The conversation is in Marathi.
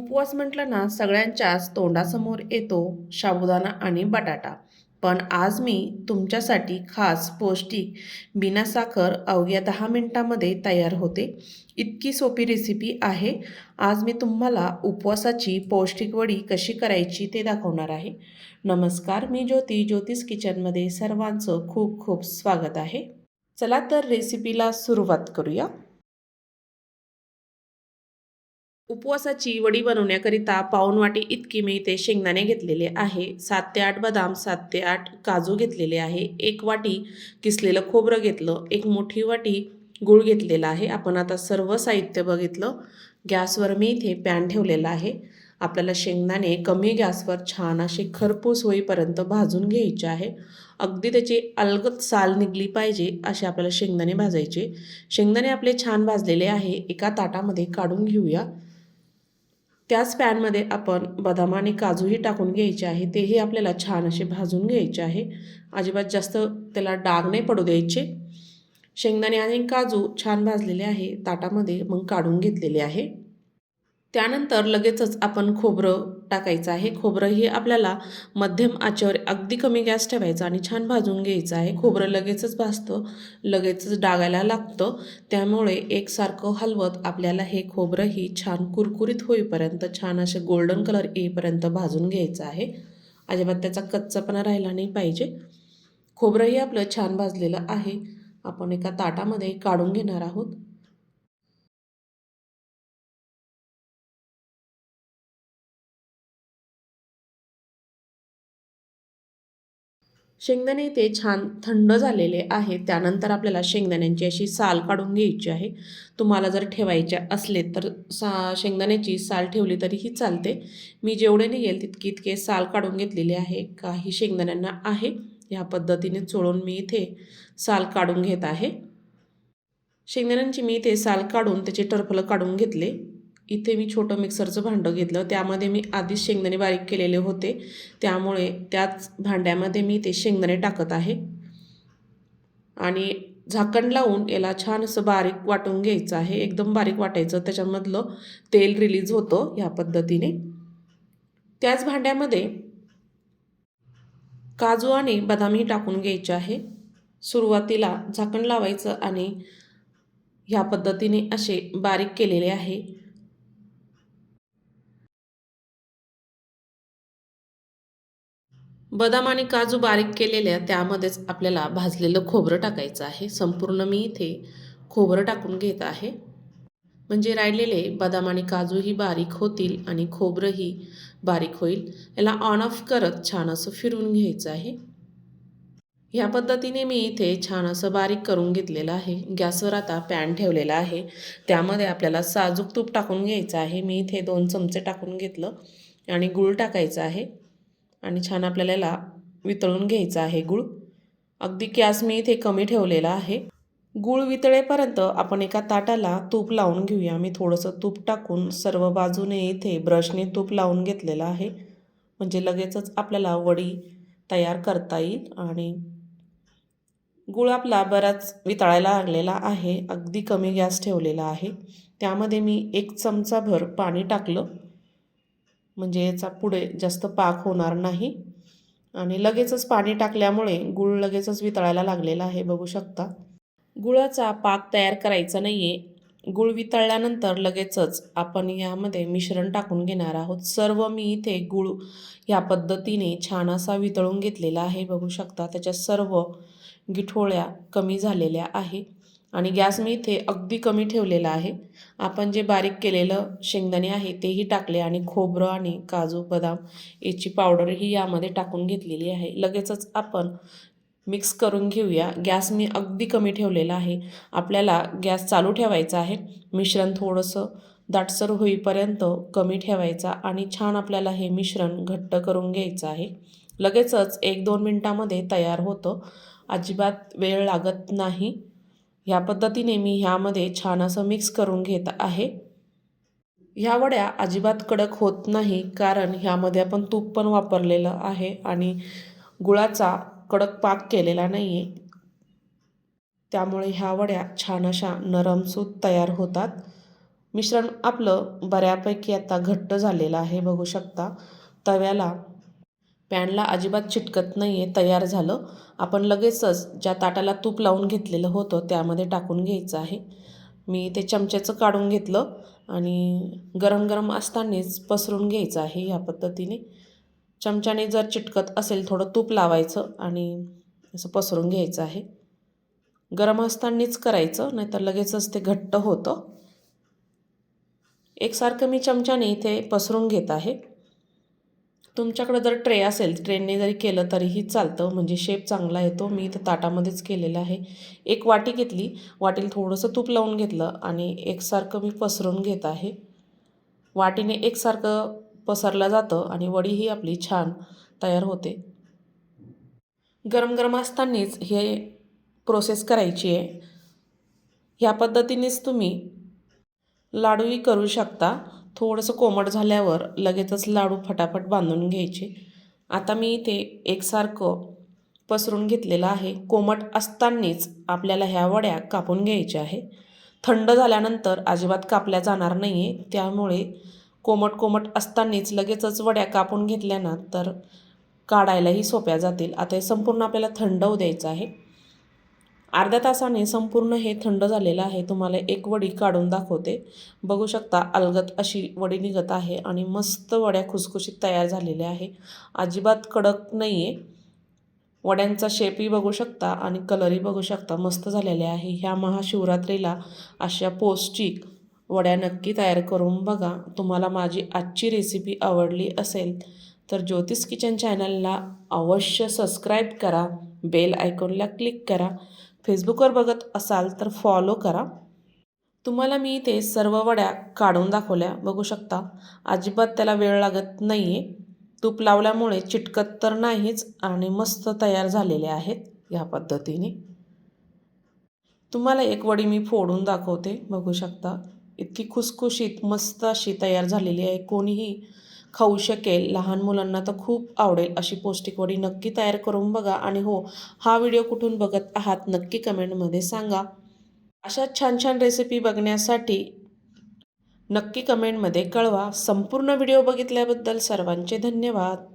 उपवास म्हटलं ना सगळ्यांच्याच तोंडासमोर येतो साबुदाणा आणि बटाटा. पण आज मी तुमच्यासाठी खास पौष्टिक बिना साखर अवघ्या 10 मिनिटांमध्ये तयार होते. इतकी सोपी रेसिपी आहे. आज मी तुम्हाला उपवासाची पौष्टिक वडी कशी करायची ते दाखवणार आहे. नमस्कार, मी ज्योती, ज्योतिष किचनमध्ये सर्वांचं खूप खूप स्वागत आहे. चला तर रेसिपीला सुरुवात करूया. उपवासाची वडी बनवण्याकरिता पाऊण वाटी इतकी मी इथे शेंगदाणे घेतलेले आहे. 7 ते 8 बदाम, 7 ते 8 काजू घेतलेले आहे. 1 वाटी किसलेलं खोबरं घेतलं. 1 मोठी वाटी गूळ घेतलेला आहे. आपण आता सर्व साहित्य बघितलं. गॅसवर मी इथे पॅन ठेवलेला आहे. आपल्याला शेंगदाणे कमी गॅसवर छान असे खरपूस होईपर्यंत भाजून घ्यायचे आहे. अगदी त्याची अलगद साल निघली पाहिजे असे आपल्याला शेंगदाणे भाजायचे. शेंगदाणे आपले छान भाजलेले आहे. एका ताटामध्ये काढून घेऊया. त्याच पॅनमध्ये आपण बदाम आणि काजूही टाकून घ्यायचे आहे. तेही आपल्याला छान असे भाजून घ्यायचे आहे. अजिबात जास्त त्याला डाग नाही पडू द्यायचे. शेंगदाणे आणि काजू छान भाजलेले आहे. ताटामध्ये मग काढून घेतलेले आहे. त्यानंतर लगेचच आपण खोबरं टाकायचं आहे. खोबरंही आपल्याला मध्यम आचेवर अगदी कमी गॅस ठेवायचा आणि छान भाजून घ्यायचं आहे. खोबरं लगेचच भाजतं, लगेचच डागायला लागतं. त्यामुळे एकसारखं हलवत आपल्याला हे खोबरंही छान कुरकुरीत होईपर्यंत, छान असे गोल्डन कलर येईपर्यंत भाजून घ्यायचं आहे. अजिबात त्याचा कच्चापणा राहिला नाही पाहिजे. खोबरंही आपलं छान भाजलेलं आहे. आपण एका ताटामध्ये काढून घेणार आहोत. शेंगदाणे ते छान थंड झालेले आहे. त्यानंतर आपल्याला शेंगदाण्यांची अशी साल काढून घ्यायची आहे. तुम्हाला जर ठेवायच्या असले तर शेंगदाण्याची साल ठेवली तरीही चालते. मी जेवढे निघेल तितके इतके साल काढून घेतलेले आहे. काही शेंगदाण्यांना आहे. ह्या पद्धतीने चोळून मी इथे साल काढून घेत आहे. शेंगदाण्यांची मी इथे साल काढून त्याचे टरफलं काढून घेतले. इथे मी छोटं मिक्सरचं भांडं घेतलं. त्यामध्ये मी आधीच शेंगदाणे बारीक केलेले होते. त्यामुळे त्याच भांड्यामध्ये मी ते शेंगदाणे टाकत आहे आणि झाकण लावून याला छान असं बारीक वाटून घ्यायचं आहे. एकदम बारीक वाटायचं, त्याच्यामधलं तेल रिलीज होतं ह्या पद्धतीने. त्याच भांड्यामध्ये काजू आणि बदामही टाकून घ्यायचे आहे. सुरुवातीला झाकण लावायचं आणि ह्या पद्धतीने असे बारीक केलेले आहे. बदाम आणि काजू बारीक केलेल्या त्यामध्येच आपल्याला भाजलेलं खोबरं टाकायचं आहे. संपूर्ण मी इथे खोबरं टाकून घेत आहे. म्हणजे राहिलेले बदाम आणि काजूही बारीक होतील आणि खोबरंही बारीक होईल. याला ऑन ऑफ करत छान असं फिरवून घ्यायचं आहे. ह्या पद्धतीने मी इथे छान असं बारीक करून घेतलेलं आहे. गॅसवर आता पॅन ठेवलेला आहे. त्यामध्ये आपल्याला साजूक तूप टाकून घ्यायचं आहे. मी इथे 2 चमचे टाकून घेतलं आणि गूळ टाकायचं आहे आणि छान आपल्याला याला वितळून घ्यायचं आहे गूळ. अगदी गॅस मी इथे कमी ठेवलेला आहे. गूळ वितळेपर्यंत आपण एका ताटाला तूप लावून घेऊया. मी थोडंसं तूप टाकून सर्व बाजूने इथे ब्रशने तूप लावून घेतलेलं आहे. म्हणजे लगेचच आपल्याला वडी तयार करता येईल. आणि गूळ आपला बराच वितळायला लागलेला आहे. अगदी कमी गॅस ठेवलेला आहे. त्यामध्ये मी 1 चमचाभर पाणी टाकलं. म्हणजे याचा पुढे जास्त पाक होणार नाही. आणि लगेचच पाणी टाकल्यामुळे गूळ लगेचच वितळायला लागलेला आहे, बघू शकता. गुळाचा पाक तयार करायचा नाही आहे. गूळ वितळल्यानंतर लगेचच आपण यामध्ये मिश्रण टाकून घेणार आहोत. सर्व मी इथे गूळ ह्या पद्धतीने छान असा वितळून घेतलेला आहे, बघू शकता. त्याच्या सर्व गिठोळ्या कमी झालेल्या आहे आणि गॅस मी इथे अगदी कमी ठेवलेला आहे. आपण जे बारीक केलेलं शेंगदाणे आहे तेही टाकले आणि खोबरं आणि काजू बदाम याची पावडरही यामध्ये टाकून घेतलेली आहे. लगेचच आपण मिक्स करून घेऊया. गॅस मी अगदी कमी ठेवलेला आहे. आपल्याला गॅस चालू ठेवायचा आहे. मिश्रण थोडंसं दाटसर होईपर्यंत कमी ठेवायचा आणि छान आपल्याला हे मिश्रण घट्ट करून घ्यायचं आहे. लगेचच 1-2 मिनटामध्ये तयार होतं. अजिबात वेळ लागत नाही. ह्या पद्धतीने मी ह्यामध्ये छान असं मिक्स करून घेत आहे. ह्या वड्या अजिबात कडक होत नाही, कारण ह्यामध्ये आपण तूप पण वापरलेलं आहे आणि गुळाचा कडक पाक केलेला नाही आहे. त्यामुळे ह्या वड्या छान अशा नरमसूत तयार होतात. मिश्रण आपलं बऱ्यापैकी आता घट्ट झालेलं आहे, बघू शकता. तव्याला पॅनला अजिबात चिटकत नाही आहे, तयार झालं. आपण लगेचच ज्या ताटाला तूप लावून घेतलेलं होतं त्यामध्ये टाकून घ्यायचं आहे. मी ते चमच्याचं काढून घेतलं आणि गरम गरम असतानाच पसरून घ्यायचं आहे ह्या पद्धतीने. चमच्याने जर चिटकत असेल थोडं तूप लावायचं आणि असं पसरून घ्यायचं आहे. गरम असतानाच करायचं, नाहीतर लगेचच ते घट्ट होतं. एकसारखं मी चमच्याने इथे पसरून घेत आहे. तुमच्याकडं जर ट्रे असेल, ट्रेने जरी केलं तरीही चालतं, म्हणजे शेप चांगला येतो. मी इथं ताटामध्येच केलेलं आहे. एक वाटी घेतली, वाटीला थोडंसं तूप लावून घेतलं आणि एकसारखं मी पसरून घेत आहे. वाटीने एकसारखं पसरलं जातं आणि वडीही आपली छान तयार होते. गरम गरम असतानाच हे प्रोसेस करायची आहे. ह्या पद्धतीनेच तुम्ही लाडूही करू शकता. थोडंसं कोमट झाल्यावर लगेचच लाडू फटाफट बांधून घ्यायचे. आता मी इथे एकसारखं पसरून घेतलेलं आहे. कोमट असतानाच आपल्याला ह्या वड्या कापून घ्यायच्या आहे. थंड झाल्यानंतर अजिबात कापल्या जाणार नाही आहे. त्यामुळे कोमट कोमट असतानाच लगेचच वड्या कापून घेतल्या ना तर काढायलाही सोप्या जातील. आता हे संपूर्ण आपल्याला थंड होऊ द्यायचं आहे. अर्ध्या तासाने संपूर्ण हे थंड झालेलं आहे. तुम्हाला एक वडी काढून दाखवते. बघू शकता अलगद अशी वडी निघत आहे आणि मस्त वड्या खुसखुशीत तयार झालेल्या आहे. अजिबात कडक नाही आहे. वड्यांचा शेपही बघू शकता आणि कलरही बघू शकता, मस्त झालेले आहे. ह्या महाशिवरात्रीला अशा पौष्टिक वड्या नक्की तयार करून बघा. तुम्हाला माझी आजची रेसिपी आवडली असेल तर ज्योतिष किचन चॅनलला अवश्य सबस्क्राईब करा. बेल आयकॉनला क्लिक करा. फेसबुकवर बघत असाल तर फॉलो करा. तुम्हाला मी इथे सर्व वड्या काढून दाखवल्या, बघू शकता. अजिबात त्याला वेळ लागत नाही आहे. तूप लावल्यामुळे चिटकत तर नाहीच आणि मस्त तयार झालेले आहेत ह्या पद्धतीने. तुम्हाला एक वडी मी फोडून दाखवते, बघू शकता. इतकी खुसखुशीत मस्त अशी तयार झालेली आहे. कोणीही खाऊ शकेल. लहान मुलांना तर खूप आवडेल अशी पौष्टिक वडी नक्की तयार करून बघा. आणि हो, हा व्हिडिओ कुठून बघत आहात नक्की कमेंटमध्ये सांगा. अशा छान छान रेसिपी बघण्यासाठी नक्की कमेंटमध्ये कळवा. संपूर्ण व्हिडिओ बघितल्याबद्दल सर्वांचे धन्यवाद.